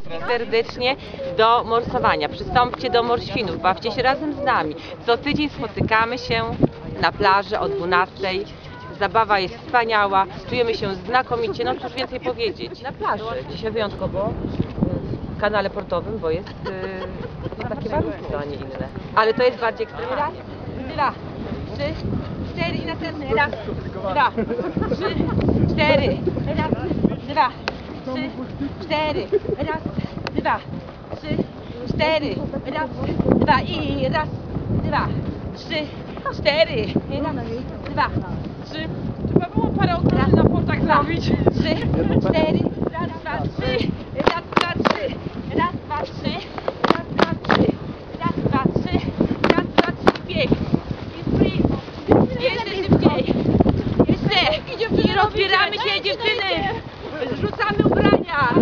wszystkich serdecznie do morsowania. Przystąpcie do morświnów, bawcie się razem z nami. Co tydzień spotykamy się na plaży o 12. Zabawa jest wspaniała, czujemy się znakomicie, no cóż więcej powiedzieć. Na plaży, dzisiaj wyjątkowo w kanale portowym, bo jest takie warunki, a nie inne. Ale to jest bardziej ekstremalnie. Raz, 2, 3, 4 i następny. Raz, 2, 3, 4. Raz, 2, 3, 4. Raz, 2, 3, 4. Raz, 2 i raz, 2, 3, 4. Raz, 2, 3. Trzeba było parę okrążeń na płotach zrobić. 3, 4. Raz, 2, 3. Raz, 2, 3. Raz, 2, 3. Raz, 2, 3. Raz, 2, 3. Raz, 2, 3. Bieg. Jeszcze szybciej. Jeszcze. I rozbieramy się, dziewczyny. Zrzucamy ubrania.